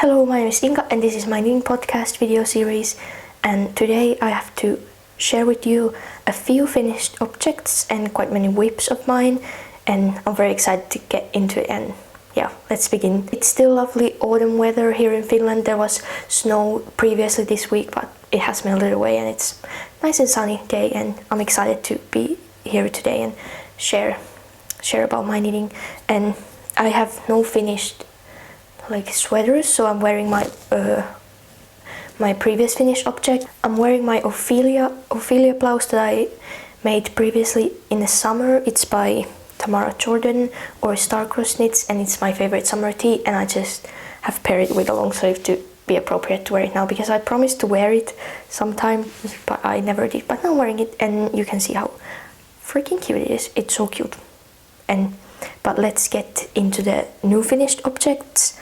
Hello, my name is Inka and this is my knitting podcast video series, and today I have to share with you a few finished objects and quite many whips of mine, and I'm very excited to get into it. And yeah, let's begin. It's still lovely autumn weather here in Finland. There was snow previously this week, but it has melted away and it's nice and sunny day, and I'm excited to be here today and share about my knitting. And I have no finished sweaters, so I'm wearing my my previous finished object. I'm wearing my Ophelia blouse that I made previously in the summer. It's by Tamara Jordan or Starcross Knits, and it's my favorite summer tee, and I just have paired it with a long sleeve to be appropriate to wear it now, because I promised to wear it sometime but I never did. But now I'm wearing it and you can see how freaking cute it is. It's so cute. But let's get into the new finished objects.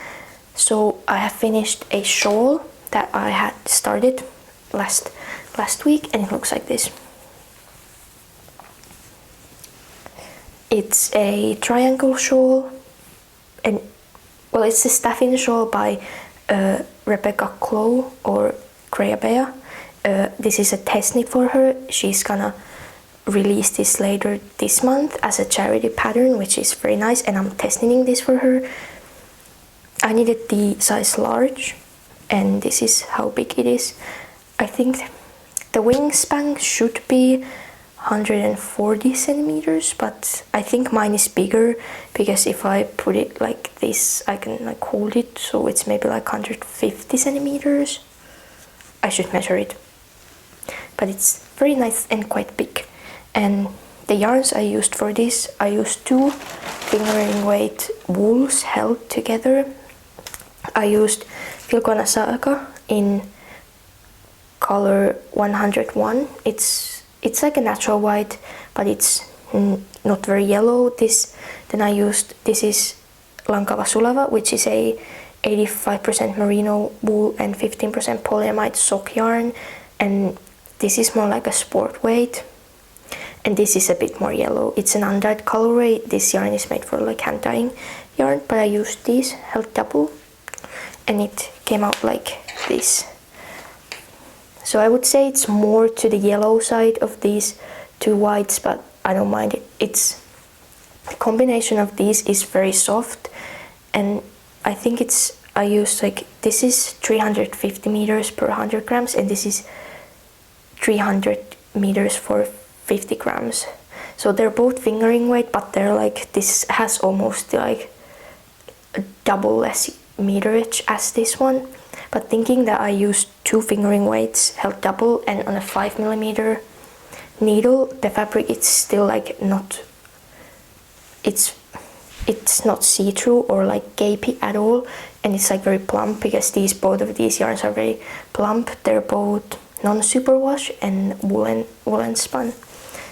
So I have finished a shawl that I had started last week, and it looks like this. It's a triangle shawl, and well, it's a Staffin shawl by Rebecca Clow or Creabea. This is a test knit for her. She's gonna release this later this month as a charity pattern, which is very nice, and I'm test knitting this for her. I needed the size large, and this is how big it is. I think the wingspan should be 140 centimeters, but I think mine is bigger, because if I put it like this I can hold it, so it's maybe 150 centimeters. I should measure it, but it's very nice and quite big. And the yarns I used for this, I used 2 fingering weight wools held together. I used Filcolana saga in color 101. It's like a natural white, but it's not very yellow. This is Lankava sulava, which is a 85% merino wool and 15% polyamide sock yarn, and this is more like a sport weight. And this is a bit more yellow. It's an undyed colorway. This yarn is made for hand dyeing yarn, but I used these held double, and it came out like this. So I would say it's more to the yellow side of these 2 whites, but I don't mind it. The combination of these is very soft, and I think I used this is 350 meters per 100 grams, and this is 300 meters for 50 grams. So they're both fingering weight, but they're this has almost a double less meterage as this one. But thinking that I used 2 fingering weights held double and on a 5mm needle, the fabric it's still not, it's not see-through or gapey at all, and it's very plump, because both of these yarns are very plump. They're both non-superwash and woolen spun,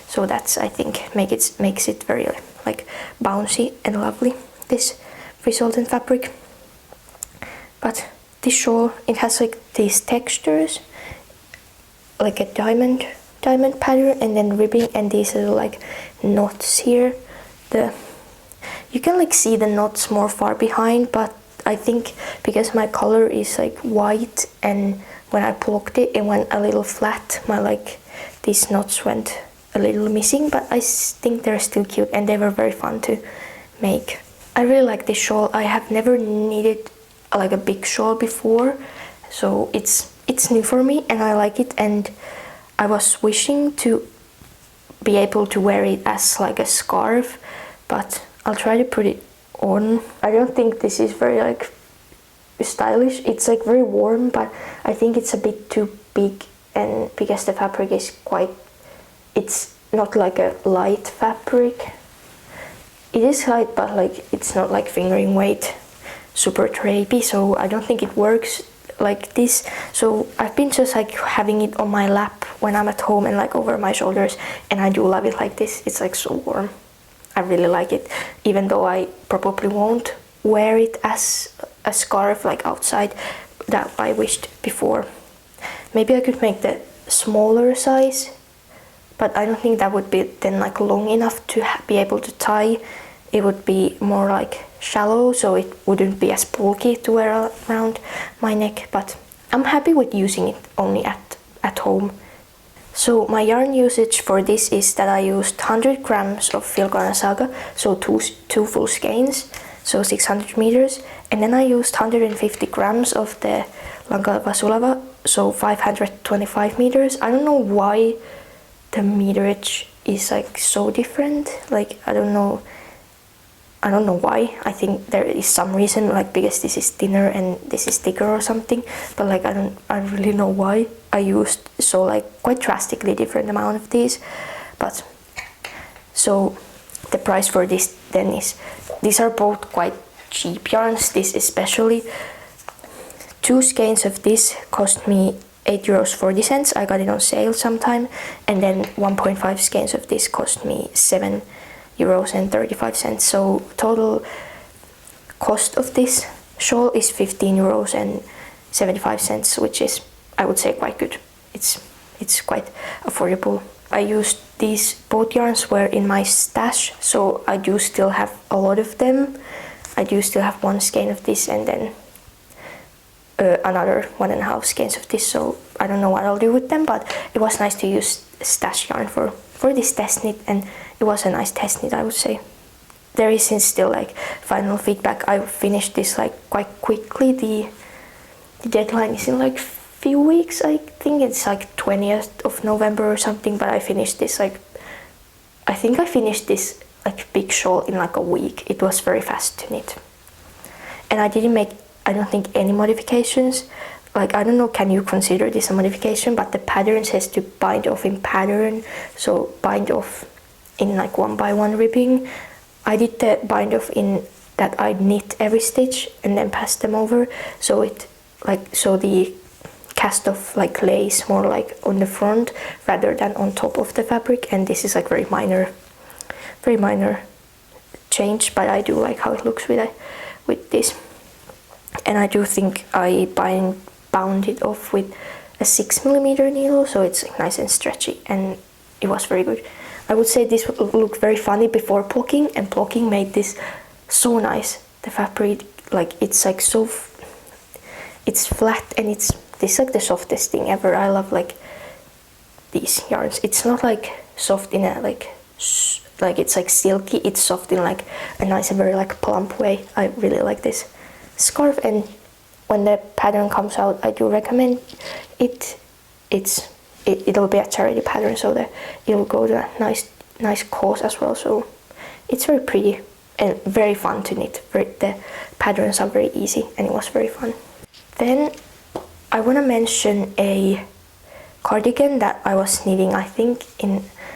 so that's, I think, makes it very bouncy and lovely, this resultant fabric. But this shawl, it has these textures, a diamond pattern, and then ribbing, and these little knots here. You can see the knots more far behind, but I think because my color is white, and when I plucked it, it went a little flat. These knots went a little missing, but I think they're still cute, and they were very fun to make. I really like this shawl. I have never knitted a big shawl before, so it's new for me, and I like it. And I was wishing to be able to wear it as a scarf, but I'll try to put it on. I don't think this is very stylish. It's very warm, but I think it's a bit too big, and because the fabric is it's not a light fabric. It is light, but it's not fingering weight super drapey, so I don't think it works like this. So I've been just having it on my lap when I'm at home and over my shoulders, and I do love it like this. It's so warm. I really like it, even though I probably won't wear it as a scarf outside that I wished before. Maybe I could make the smaller size, but I don't think that would be then long enough to be able to tie. It would be more shallow, so it wouldn't be as bulky to wear around. my neck, but I'm happy with using it only at home. So my yarn usage for this is that I used 100 grams of Filcolana saga, so two full skeins, so 600 meters, and then I used 150 grams of the Lankava sulava, so 525 meters. I don't know why the meterage is like so different, like I don't know why. I think there is some reason, like because this is thinner and this is thicker or something, but like I don't really know why I used so like quite drastically different amount of these. But so the price for this then is, these are both quite cheap yarns. This especially, 2 skeins of this cost me €8.40. I got it on sale sometime, and then 1.5 skeins of this cost me €7.35. So total cost of this shawl is €15.75, which is, I would say, quite good. It's quite affordable. I used these both yarns were in my stash, so I do still have a lot of them. I do still have 1 skein of this and then another 1.5 skeins of this, so I don't know what I'll do with them, but it was nice to use stash yarn for this test knit, and it was a nice test knit, I would say. There isn't still like final feedback. I finished this like quite quickly. The deadline is in like few weeks. I think it's like 20th of November or something, but I finished this like, I think I finished this like big shawl in like a week. It was very fast to knit, and I didn't make, I don't think, any modifications. Like, I don't know, can you consider this a modification, but the pattern says to bind off in pattern, so bind off in like 1x1 ribbing. I did the bind off in that I knit every stitch and then pass them over, so it like, so the cast off like lays more like on the front rather than on top of the fabric, and this is like very minor change, but I do like how it looks with this. And I do think I bound it off with a 6mm needle, so it's like nice and stretchy, and it was very good. I would say this would look very funny before blocking, and blocking made this so nice. The fabric, like, it's like so, it's flat, and it's this like the softest thing ever. I love like these yarns. It's not like soft in a like it's like silky. It's soft in like a nice and very like plump way. I really like this scarf, and when the pattern comes out, I do recommend it. It'll be a charity pattern, so that it'll go to a nice cause as well. So it's very pretty and very fun to knit. The patterns are very easy, and it was very fun. Then I want to mention a cardigan that I was knitting. I think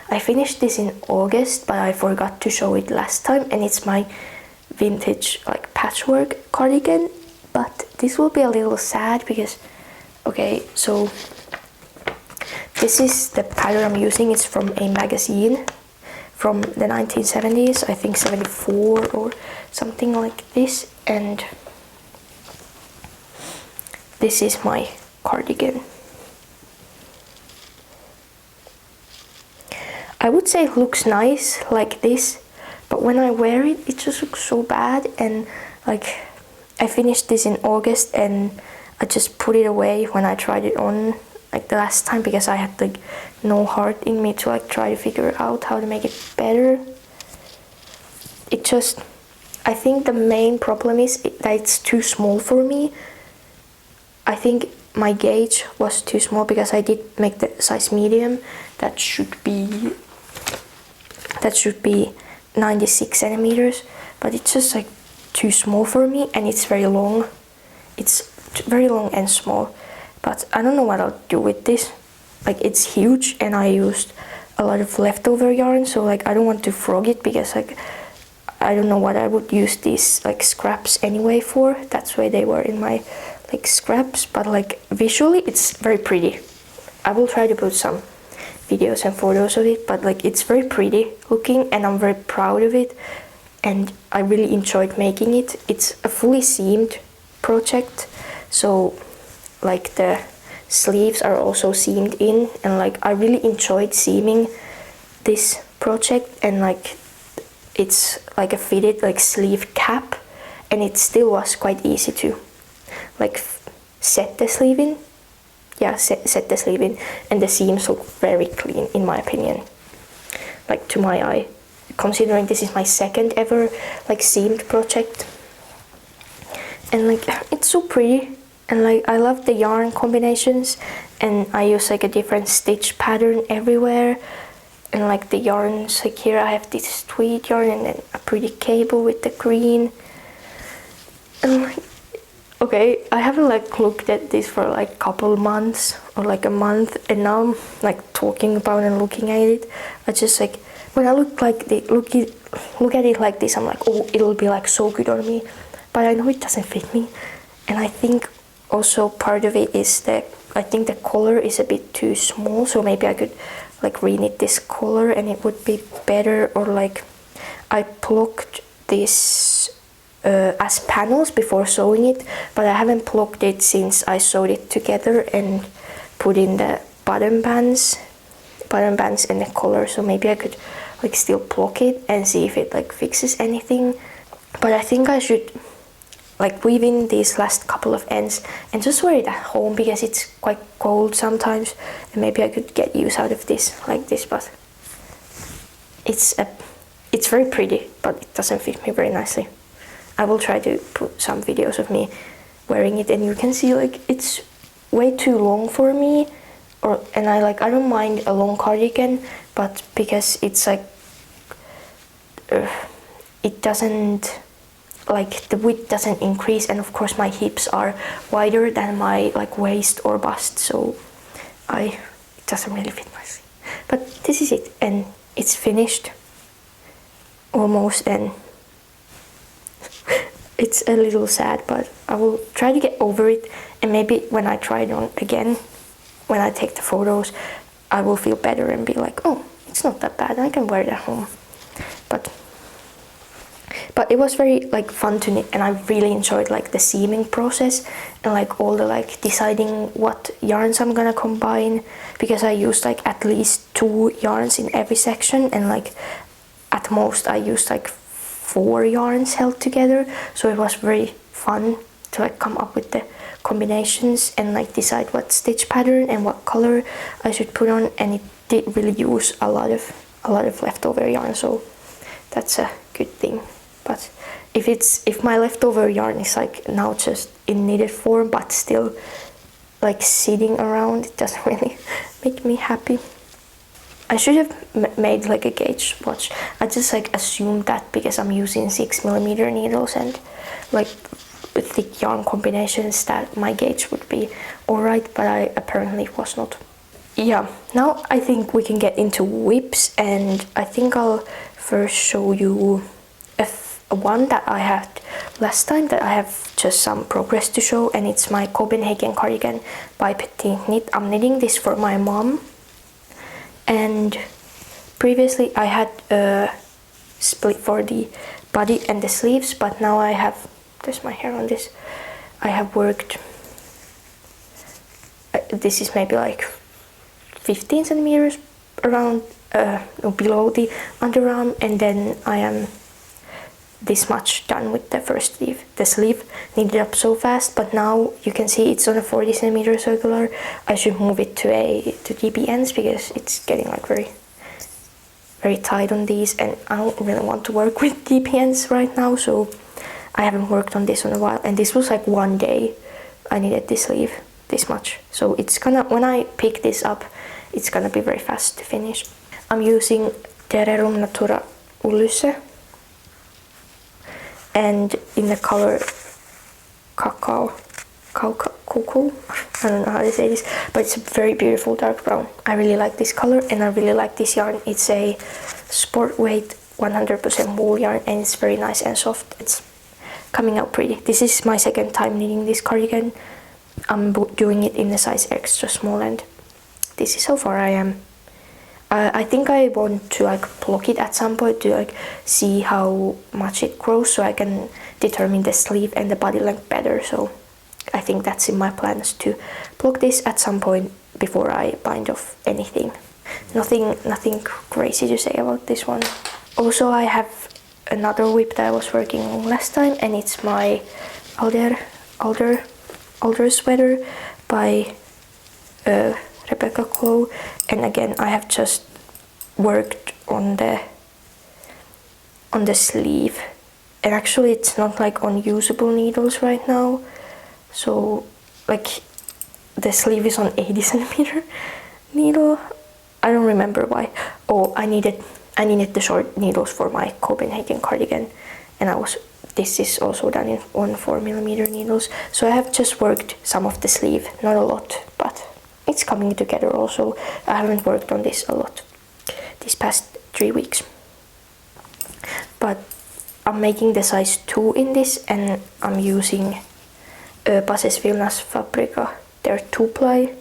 I finished this in August, but I forgot to show it last time, and it's my vintage like patchwork cardigan. But this will be a little sad because, okay, so this is the pattern I'm using. It's from a magazine from the 1970s, I think 74 or something like this, and this is my cardigan. I would say it looks nice like this, but when I wear it, it just looks so bad. And like, I finished this in August, and I just put it away when I tried it on like the last time, because I had like no heart in me to like try to figure out how to make it better. It just, I think the main problem is that it's too small for me. I think my gauge was too small, because I did make the size medium. That should be 96 centimeters, but it's just like too small for me, and it's very long. It's very long and small, but I don't know what I'll do with this. Like, it's huge, and I used a lot of leftover yarn, so like I don't want to frog it, because like I don't know what I would use these like scraps anyway for. That's why they were in my like scraps, but like visually it's very pretty. I will try to put some videos and photos of it, but like it's very pretty looking, and I'm very proud of it, and I really enjoyed making it. It's a fully seamed project, so like the sleeves are also seamed in, and like I really enjoyed seaming this project, and like it's like a fitted like sleeve cap, and it still was quite easy to like set the sleeve in. Yeah, set the sleeve in, and the seams look very clean in my opinion, like to my eye, considering this is my second ever like seamed project. And like it's so pretty, and like I love the yarn combinations, and I use like a different stitch pattern everywhere. And like the yarns, like here I have this tweed yarn and then a pretty cable with the green. And like, okay, I haven't like looked at this for like a couple months or like a month, and now I'm like talking about and looking at it. I just like, when I look at it like this, I'm like, oh, it'll be like so good on me, but I know it doesn't fit me. And I think also part of it is that I think the collar is a bit too small, so maybe I could like reknit this collar and it would be better. Or like I plucked this as panels before sewing it, but I haven't plucked it since I sewed it together and put in the bottom bands and the collar. So maybe I could like still pluck it and see if it like fixes anything. But I think I should like weave in these last couple of ends and just wear it at home, because it's quite cold sometimes, and maybe I could get use out of this like this. But it's very pretty, but it doesn't fit me very nicely. I will try to put some videos of me wearing it, and you can see like it's way too long for me, and I don't mind a long cardigan, but because it's like it doesn't, like the width doesn't increase, and of course my hips are wider than my like waist or bust, so it doesn't really fit nicely. But this is it, and it's finished almost, and it's a little sad, but I will try to get over it, and maybe when I try it on again, when I take the photos, I will feel better and be like, oh, it's not that bad, I can wear it at home. But it was very like fun to knit, and I really enjoyed like the seaming process and like all the like deciding what yarns I'm gonna combine, because I used like at least 2 yarns in every section, and like at most I used like 4 yarns held together. So it was very fun to like come up with the combinations and like decide what stitch pattern and what color I should put on, and it did really use a lot of leftover yarn, so that's a good thing. But if my leftover yarn is like now just in knitted form but still like sitting around, it doesn't really make me happy. I should have made like a gauge watch. I just like assumed that because I'm using 6mm needles and like thick yarn combinations that my gauge would be alright, but apparently it was not. Yeah, now I think we can get into whips, and I think I'll first show you one that I had last time that I have just some progress to show, and it's my Copenhagen cardigan by Petiteknit. I'm knitting this for my mom, and previously I had a split for the body and the sleeves, but now I have, there's my hair on this, I have worked, this is maybe like 15 centimeters around below the underarm, and then I am this much done with the first sleeve. The sleeve knitted up so fast, but now you can see it's on a 40 centimeter circular. I should move it to DP ends because it's getting like very tight on these, and I don't really want to work with DP ends right now, so I haven't worked on this in a while. And this was like one day I needed this sleeve this much, so it's gonna, when I pick this up, it's gonna be very fast to finish. I'm using the rerum natura Ullyse, and in the color cacao, I don't know how to say this, but it's a very beautiful dark brown. I really like this color, and I really like this yarn. It's a sport weight 100% wool yarn, and it's very nice and soft. It's coming out pretty. This is my second time knitting this cardigan. I'm doing it in the size extra small, and this is how far I am. I think I want to like pluck it at some point to like see how much it grows, so I can determine the sleeve and the body length better. So I think that's in my plans to pluck this at some point before I bind off anything. Nothing crazy to say about this one. Also, I have another whip that I was working on last time, and it's my Alder Alder sweater by Rebecca Clow, and again I have just worked on the sleeve, and actually it's not like unusable needles right now, so like the sleeve is on 80 centimeter needle. I don't remember why. Oh, I needed the short needles for my Copenhagen cardigan, and this is also done on 4mm needles, so I have just worked some of the sleeve, not a lot, but it's coming together also. I haven't worked on this a lot these past 3 weeks, but I'm making the size 2 in this, and I'm using vilnas fabrika. They're 2-ply,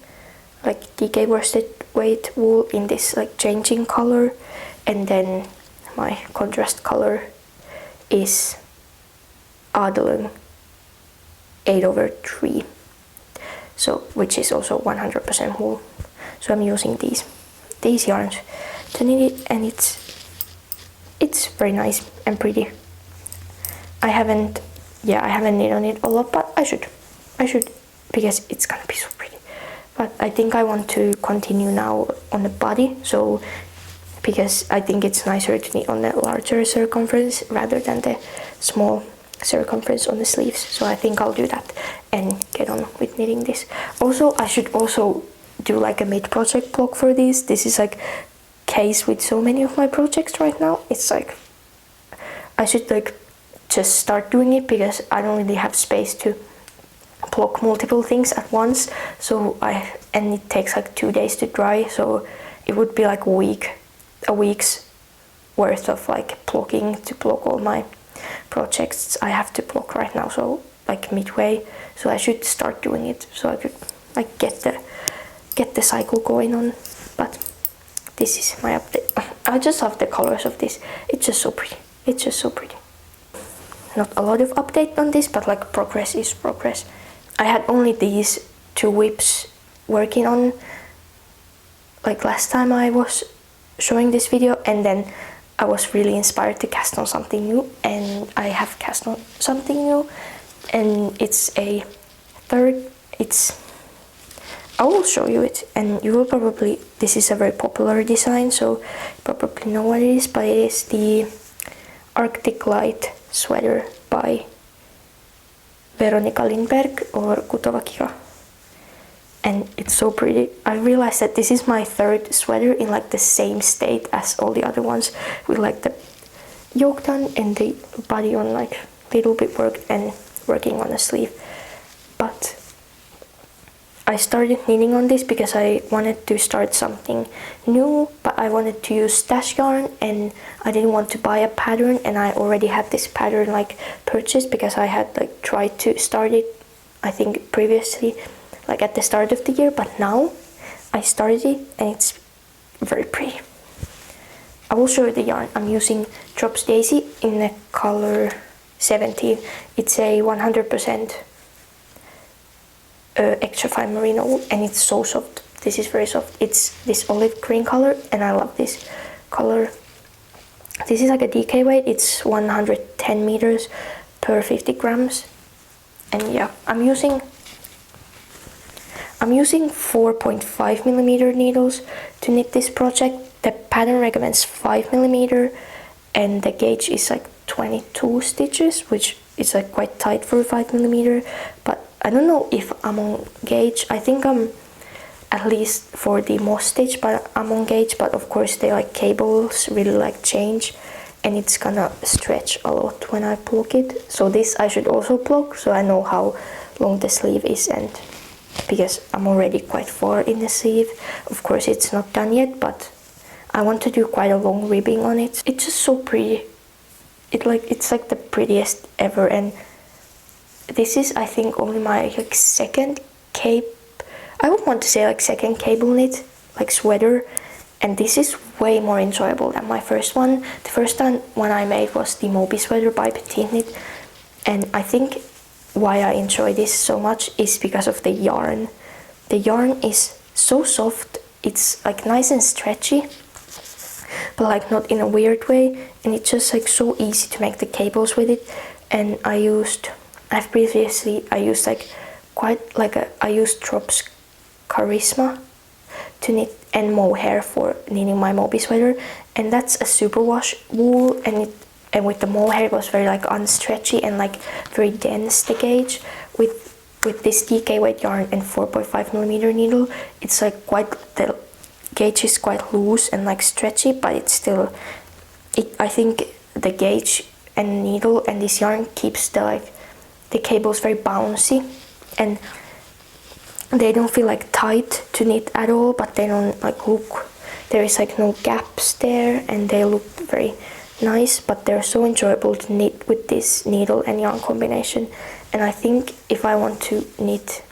like DK worsted weight wool in this like changing color, and then my contrast color is Aade Long 8/3, so which is also 100% wool. So I'm using these yarns to knit it, and it's very nice and pretty. I haven't knit on it a lot, but I should because it's gonna be so pretty. But I think I want to continue now on the body, so because I think it's nicer to knit on the larger circumference rather than the small circumference on the sleeves. So I think I'll do that and get on with knitting this. Also, I should also do like a mid-project blog for this. This is like case with so many of my projects right now. It's like I should like just start doing it because I don't really have space to block multiple things at once. So and it takes like 2 days to dry, so it would be like a week's worth of like blocking to block all my projects I have to block right now, so like midway. So I should start doing it so I could like get the cycle going on. But this is my update. I just love the colors of this. It's just so pretty. It's just so pretty. Not a lot of update on this, but like progress is progress. I had only these 2 whips working on like last time I was showing this video, and then I was really inspired to cast on something new, and I have cast on something new, and it's a third. I will show you it, and you will probably, this is a very popular design, so you probably know what it is, but it is the Arctic Light sweater by Veronika Lindberg or Kutovakika, and it's so pretty. I realized that this is my 3rd sweater in like the same state as all the other ones, with like the yoke done and the body on like little bit work and working on a sleeve. But I started knitting on this because I wanted to start something new, but I wanted to use stash yarn and I didn't want to buy a pattern, and I already had this pattern like purchased because I had like tried to start it, I think previously, like at the start of the year, but now I started it and it's very pretty. I will show you the yarn. I'm using Drops Daisy in the color 17. It's a 100% extra fine merino wool, and it's so soft. This is very soft. It's this olive green color, and I love this color. This is like a DK weight. It's 110 meters per 50 grams, and yeah, I'm using 4.5mm needles to knit this project. The pattern recommends 5mm, and the gauge is like 22 stitches, which is like quite tight for 5mm, but I don't know if I'm on gauge. I think I'm at least for the moss stitch, but I'm on gauge. But of course the like cables really like change, and it's gonna stretch a lot when I block it. So this I should also block, so I know how long the sleeve is, and because I'm already quite far in the sleeve. Of course it's not done yet, but I want to do quite a long ribbing on it. It's just so pretty. It's like the prettiest ever, and this is I think only my like second second cable knit like sweater, and this is way more enjoyable than my first one. The first one I made was the Moby sweater by Petiteknit, and I think why I enjoy this so much is because of the yarn. The yarn is so soft. It's like nice and stretchy, but like not in a weird way, and it's just like so easy to make the cables with it. And I used like quite like I use Drops Charisma to knit and mohair for knitting my Moby sweater, and that's a superwash wool, and with the mohair it was very like unstretchy and like very dense, the gauge. With this DK weight yarn and 4.5mm needle, it's like the gauge is quite loose and like stretchy, but it's still, I think the gauge and needle and this yarn keeps the cables very bouncy, and they don't feel like tight to knit at all, but they don't like look, there is like no gaps there, and they look very nice, but they're so enjoyable to knit with this needle and yarn combination. And I think if I want to knit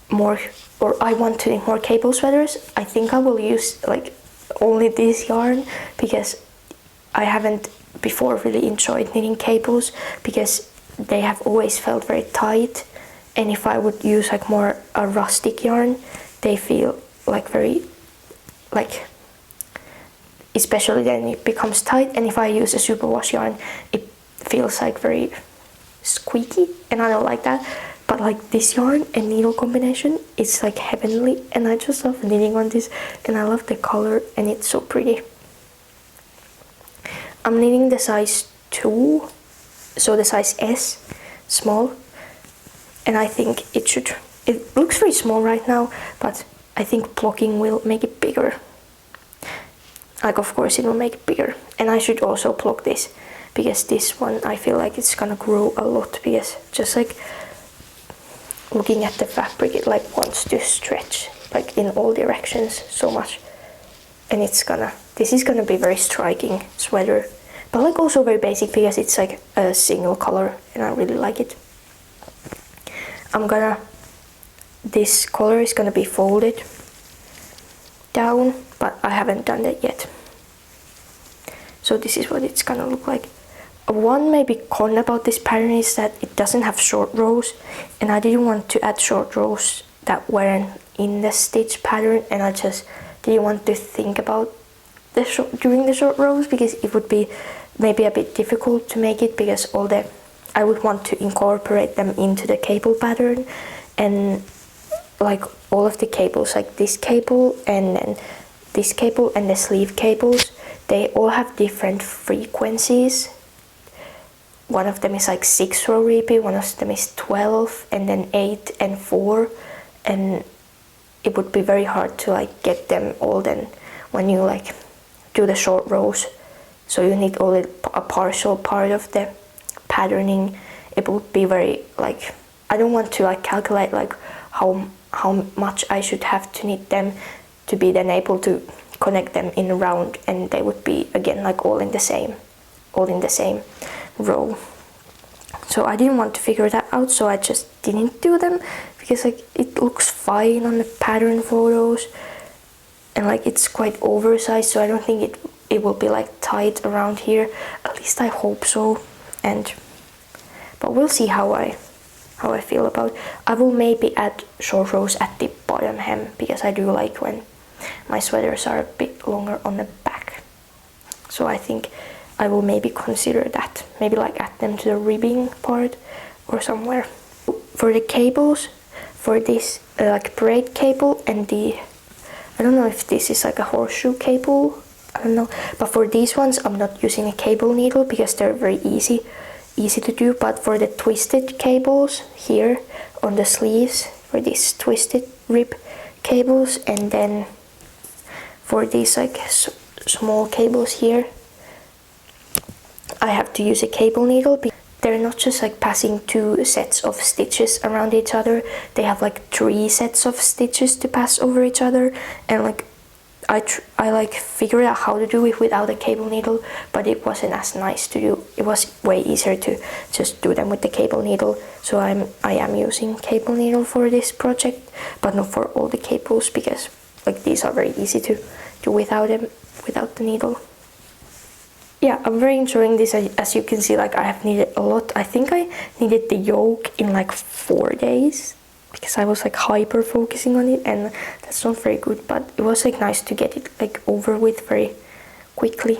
more, or I want to knit more cable sweaters, I think I will use like only this yarn, because I haven't before really enjoyed knitting cables because they have always felt very tight, and if I would use like more a rustic yarn, they feel like very like, especially then it becomes tight, and if I use a superwash yarn it feels like very squeaky, and I don't like that. But like this yarn and needle combination, it's like heavenly, and I just love knitting on this, and I love the color, and it's so pretty. I'm knitting the size 2, so the size S, small, and I think it looks very small right now, but I think blocking will make it bigger. Like, of course it will make it bigger, and I should also block this, because this one I feel like it's gonna grow a lot, because just like looking at the fabric, it like wants to stretch like in all directions so much, and this is gonna be very striking sweater, but like also very basic because it's like a single color, and I really like it. This collar is gonna be folded down, but I haven't done that yet. So this is what it's gonna look like. One maybe con about this pattern is that it doesn't have short rows, and I didn't want to add short rows that weren't in the stitch pattern, and I just didn't want to think about doing the short rows, because it would be maybe a bit difficult to make it, because I would want to incorporate them into the cable pattern, and like all of the cables, like this cable and then this cable and the sleeve cables, they all have different frequencies. One of them is like 6 row repeat, one of them is 12, and then 8 and 4, and it would be very hard to like get them all then when you like do the short rows. So you need only a partial part of the patterning. It would be very like, I don't want to like calculate like how much I should have to knit them to be then able to connect them in a round, and they would be again like all in the same row. So I didn't want to figure that out, so I just didn't do them, because like it looks fine on the pattern photos, and like it's quite oversized, so I don't think it will be like tight around here. At least I hope so. But we'll see how I feel about it. I will maybe add short rows at the bottom hem, because I do like when my sweaters are a bit longer on the back. So I think I will maybe consider that. Maybe like add them to the ribbing part or somewhere. For the cables, for this like braid cable and I don't know if this is like a horseshoe cable, I don't know. But for these ones I'm not using a cable needle because they're very easy to do. But for the twisted cables here on the sleeves, for these twisted rib cables, and then for these like small cables here, I have to use a cable needle. They're not just like passing 2 sets of stitches around each other, they have like 3 sets of stitches to pass over each other, and like I like figured out how to do it without a cable needle, but it wasn't as nice to do. It was way easier to just do them with the cable needle. So I am using cable needle for this project, but not for all the cables, because like these are very easy to do without the needle. Yeah, I'm very enjoying this. As you can see, like I have knitted a lot. I think I knitted the yoke in like 4 days, because I was like hyper focusing on it, and that's not very good, but it was like nice to get it like over with very quickly.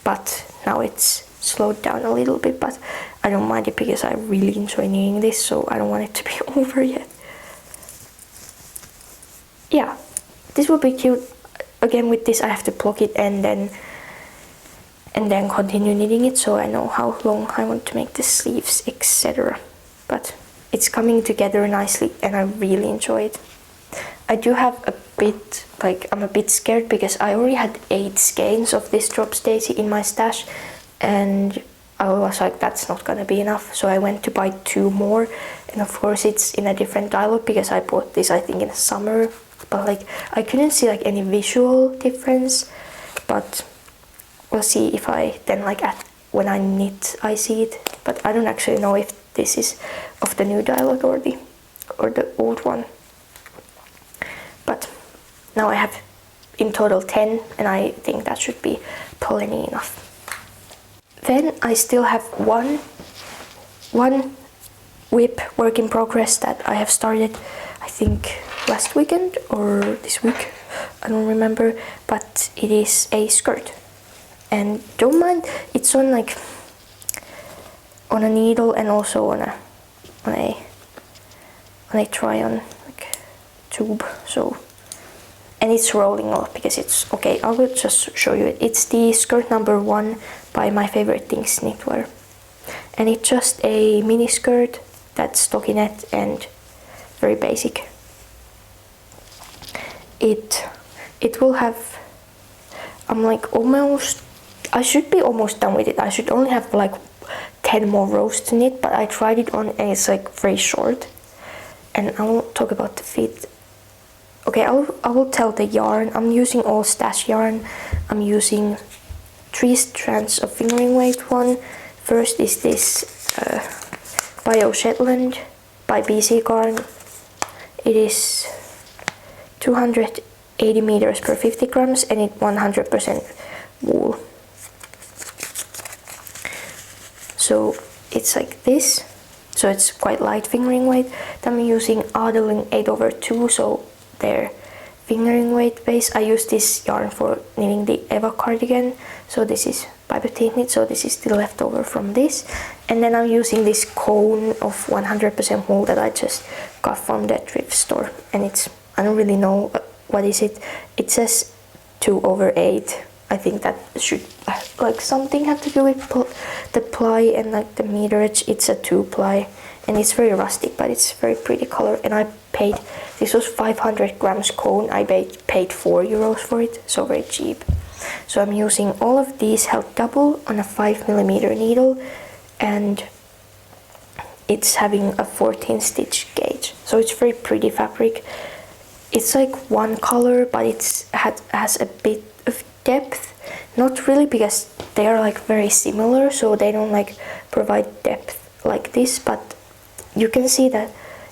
But now it's slowed down a little bit, but I don't mind it because I really enjoy knitting this, so I don't want it to be over yet. Yeah, this will be cute. Again, with this I have to block it and then continue knitting it, so I know how long I want to make the sleeves, etc. But it's coming together nicely and I really enjoy it. I do have a bit, like, I'm a bit scared because I already had 8 skeins of this Drops Daisy in my stash, and I was like, that's not gonna be enough, so I went to buy 2 more, and of course it's in a different dialogue because I bought this I think in the summer, but like I couldn't see like any visual difference, but we'll see if I then like when I knit I see it. But I don't actually know if this is of the new dialogue or the old one. But now I have in total 10, and I think that should be plenty enough. Then I still have one whip work in progress that I have started, I think last weekend or this week, I don't remember, but it is a skirt. And don't mind, it's on like on a needle and also on a try-on like tube, so, and it's rolling off because it's okay. I will just show you it. It's the skirt number 1 by My Favorite Things Knitwear, and it's just a mini skirt that's stockinette and very basic. It will have, I'm like almost, I should be almost done with it. I should only have like 10 more rows to knit, but I tried it on and it's like very short. And I won't talk about the fit. Okay, I will tell the yarn. I'm using all stash yarn. I'm using 3 strands of fingering weight one. First is this Bio Shetland by BC Garn. It is 280 meters per 50 grams and it's 100% wool. So it's like this. So it's quite light fingering weight. Then I'm using Aade Long 8/2, so their fingering weight base. I use this yarn for knitting the Eva cardigan. So this is by Petiteknit, so this is the leftover from this. And then I'm using this cone of 100% wool that I just got from the thrift store. And it's, I don't really know what is it. It says 2/8. I think that should like something have to do with the ply and like the meterage. It's a 2 ply and it's very rustic, but it's very pretty color. And I paid, this was 500 grams cone. I paid 4 euros for it, so very cheap. So I'm using all of these held double on a 5mm needle, and it's having a 14 stitch gauge. So it's very pretty fabric. It's like one color, but has a bit of depth. Not really, because they are like very similar, so they don't like provide depth like this, but you can see that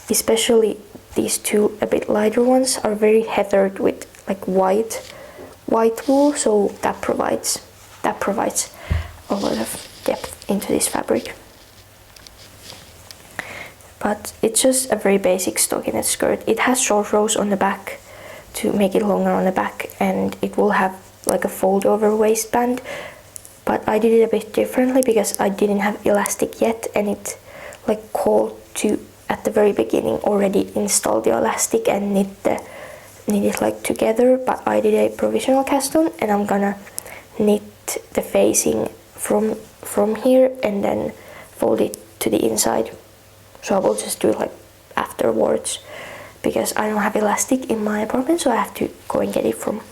especially these 2 a bit lighter ones are very heathered with like white wool, so that provides a lot of depth into this fabric. But it's just a very basic stockinette skirt. It has short rows on the back to make it longer on the back, and it will have like a fold over waistband, but I did it a bit differently because I didn't have elastic yet, and it like called to at the very beginning already install the elastic and knit it like together. But I did a provisional cast on, and I'm gonna knit the facing from here and then fold it to the inside. So I will just do it like afterwards because I don't have elastic in my apartment, so I have to go and get it from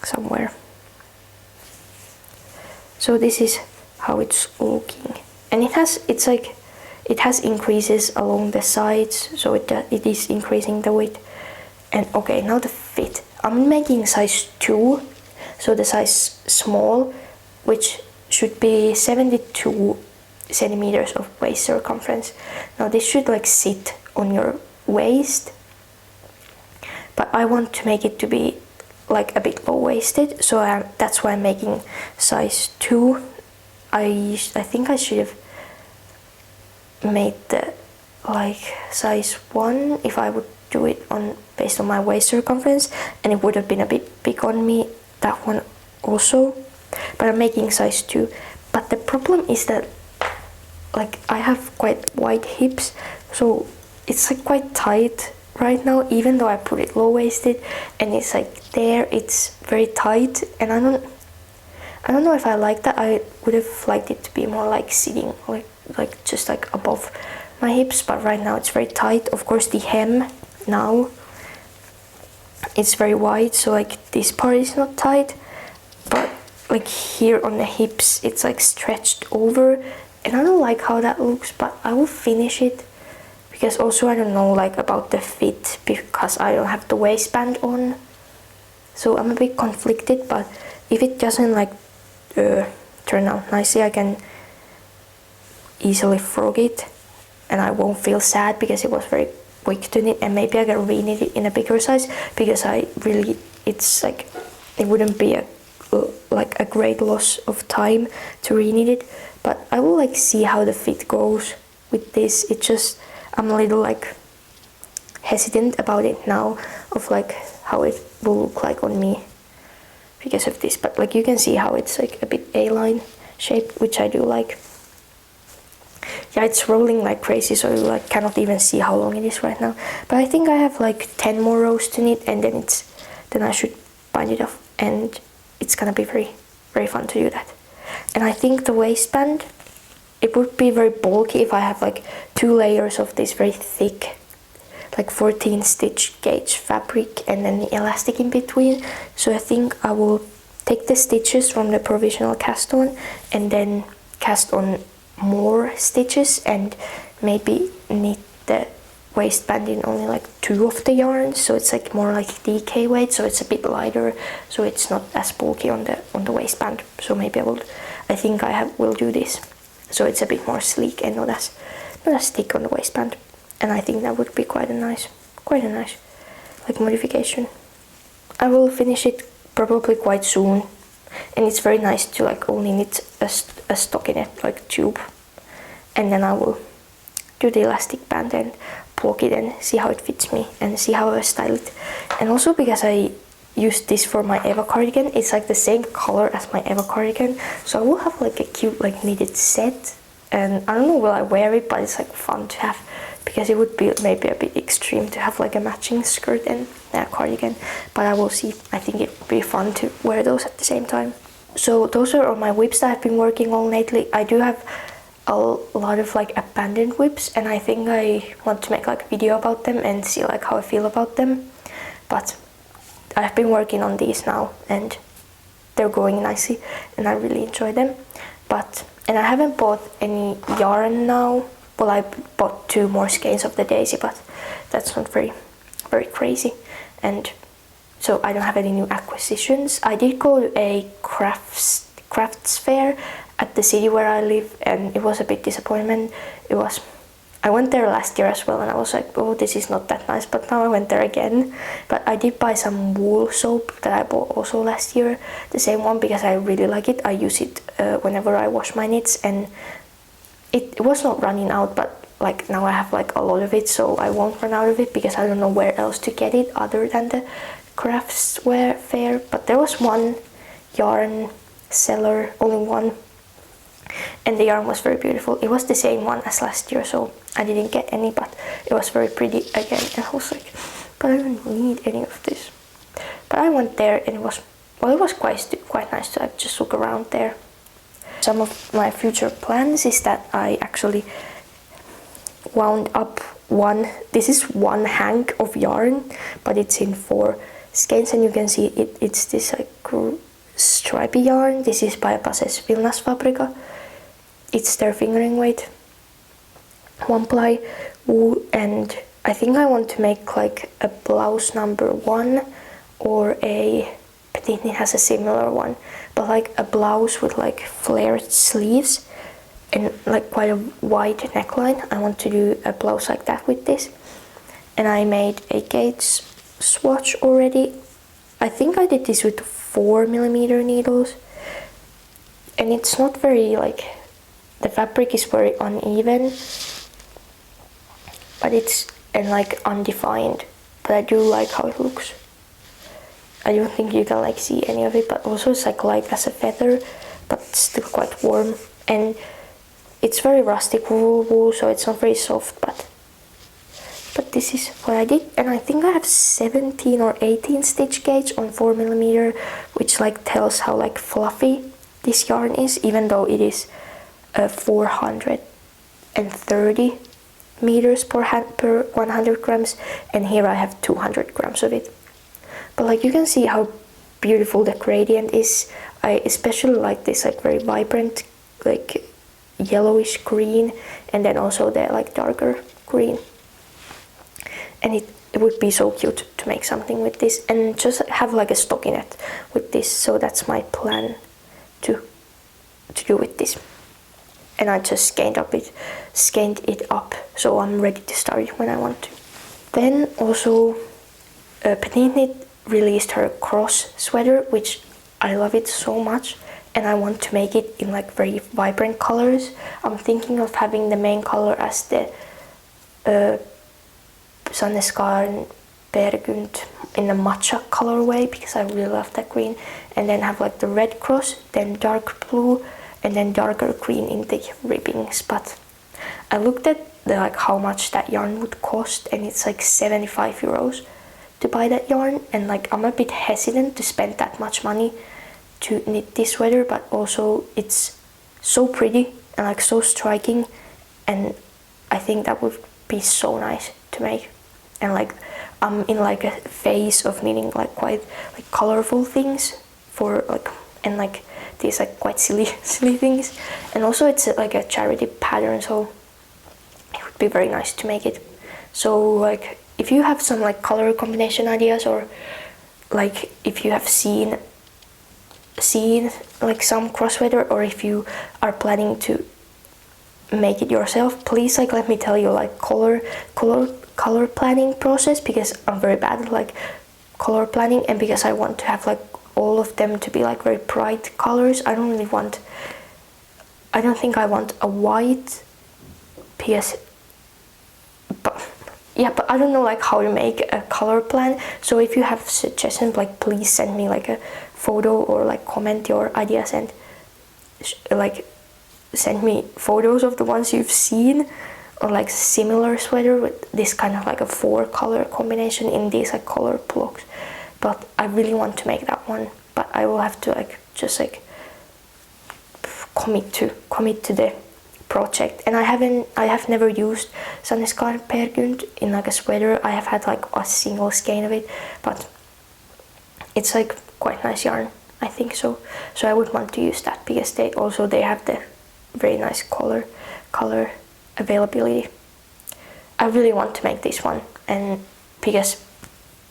somewhere. So this is how it's looking, and it has increases along the sides, so it is increasing the width. And okay, now the fit. I'm making size 2, so the size small, which should be 72 centimeters of waist circumference. Now this should like sit on your waist, but I want to make it to be like a bit low-waisted, so that's why I'm making size 2. I think I should have made the like size 1 if I would do it based on my waist circumference, and it would have been a bit big on me, that one also. But I'm making size 2. But But the problem is that like I have quite wide hips, so it's like quite tight right now, even though I put it low-waisted, and it's like there it's very tight, and I don't know if I like that. I would have liked it to be more like sitting like just like above my hips, but right now it's very tight. Of course the hem now it's very wide, so like this part is not tight, but like here on the hips it's like stretched over, and I don't like how that looks, but I will finish it. Because also I don't know like about the fit, because I don't have the waistband on, so I'm a bit conflicted. But if it doesn't like turn out nicely, I can easily frog it and I won't feel sad because it was very quick to knit, and maybe I can re-knit it in a bigger size, because it's like it wouldn't be like a great loss of time to re-knit it. But I will like see how the fit goes with this. It just, I'm a little like hesitant about it now, of like how it will look like on me because of this. But like you can see how it's like a bit A-line shape, which I do like. Yeah, it's rolling like crazy, so you like cannot even see how long it is right now. But I think I have like 10 more rows to knit, and then I should bind it off, and it's gonna be very, very fun to do that. And I think the waistband, it would be very bulky if I have like 2 layers of this very thick, like 14 stitch gauge fabric and then the elastic in between. So I think I will take the stitches from the provisional cast on and then cast on more stitches, and maybe knit the waistband in only like 2 of the yarns, so it's like more like DK weight, so it's a bit lighter, so it's not as bulky on the waistband. So maybe I think I will do this, so it's a bit more sleek and not as thick on the waistband. And I think that would be quite a nice like modification. I will finish it probably quite soon, and it's very nice to like only knit a stockinette like tube, and then I will do the elastic band and block it and see how it fits me and see how I style it. And also because I used this for my Eva cardigan, it's like the same color as my Eva cardigan, so I will have like a cute like knitted set. And I don't know will I wear it, but it's like fun to have, because it would be maybe a bit extreme to have like a matching skirt and a cardigan, but I will see. I think it would be fun to wear those at the same time. So those are all my whips that I've been working on lately. I do have a lot of like abandoned whips, and I think I want to make like a video about them and see like how I feel about them. But I've been working on these now and they're going nicely and I really enjoy them. And I haven't bought any yarn now. Well, I bought 2 more skeins of the daisy, but that's not very crazy. And so I don't have any new acquisitions. I did go to a crafts fair at the city where I live, and it was a bit disappointment. I went there last year as well, and I was like, oh, this is not that nice, but now I went there again. But I did buy some wool soap that I bought also last year, the same one, because I really like it. I use it whenever I wash my knits, and it was not running out, but like now I have like a lot of it, so I won't run out of it, because I don't know where else to get it other than the crafts fair. But there was one yarn seller, only one, and the yarn was very beautiful. It was the same one as last year, so I didn't get any, but it was very pretty again, and I was like, but I don't need any of this. But I went there, and it was quite nice to like just look around there. Some of my future plans is that I actually wound up this is one hank of yarn, but it's in 4 skeins, and you can see it's this like stripy yarn. This is by Passes Vilnas fabrika. It's their fingering weight 1-ply wool, and I think I want to make like a blouse number 1, or a Petiteknit has a similar one, but like a blouse with like flared sleeves and like quite a wide neckline. I want to do a blouse like that with this, and I made a gauge swatch already. I think I did this with 4mm needles, and it's not very like, the fabric is very uneven, but it's like undefined, but I do like how it looks. I don't think you can like see any of it, but also it's like light as a feather, but still quite warm, and it's very rustic wool, so it's not very soft, but this is what I did. And I think I have 17 or 18 stitch gauge on 4mm, which like tells how like fluffy this yarn is, even though it is 430 meters per 100 grams, and here I have 200 grams of it. But like you can see how beautiful the gradient is. I especially like this like very vibrant like yellowish green, and then also the like darker green. And it would be so cute to make something with this and just have like a stockinette with this. So that's my plan to do with this. And I just skeined it up, so I'm ready to start when I want to. Then also Petiteknit released her cross sweater, which I love it so much, and I want to make it in like very vibrant colors. I'm thinking of having the main color as the Sandnesgarn Bergund in the matcha colorway, because I really love that green, and then have like the red cross, then dark blue, and then darker green in the ribbings. But I looked at like how much that yarn would cost, and it's like 75 euros to buy that yarn, and like I'm a bit hesitant to spend that much money to knit this sweater, but also it's so pretty and like so striking, and I think that would be so nice to make. And like I'm in like a phase of knitting like quite like colorful things for like, and like these like quite silly things, and also it's like a charity pattern, so it would be very nice to make it. So like if you have some like color combination ideas, or like if you have seen like some cross sweater, or if you are planning to make it yourself, please like let me tell you like color planning process, because I'm very bad at like color planning, and because I want to have like all of them to be like very bright colors. I don't think I want a white PS, but I don't know like how to make a color plan. So if you have suggestions, like please send me like a photo, or like comment your ideas, and like send me photos of the ones you've seen, or like similar sweater with this kind of like a 4-color combination in these like color blocks. But I really want to make that one, but I will have to like just like commit to the project. And I have never used Sandnesgarn Bergund in like a sweater. I have had like a single skein of it, but it's like quite nice yarn, I think so. So I would want to use that, because they have the very nice color availability. I really want to make this one, and because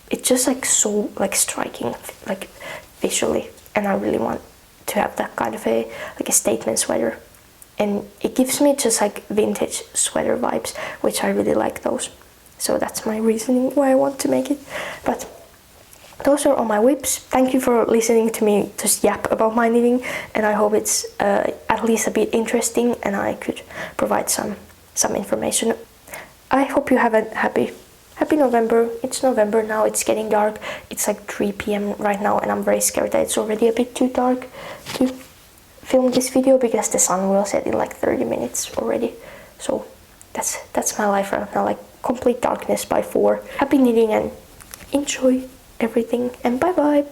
it's just like so like striking like visually, and I really want to have that kind of a statement sweater, and it gives me just like vintage sweater vibes, which I really like those. So that's my reasoning why I want to make it. But those are all my whips. Thank you for listening to me just yap about my knitting, and I hope it's at least a bit interesting, and I could provide some information. I hope you have a happy November. It's November now, it's getting dark. It's like 3 p.m. right now, and I'm very scared that it's already a bit too dark to film this video, because the sun will set in like 30 minutes already. So that's my life right now, like complete darkness by 4. Happy knitting and enjoy everything, and bye bye.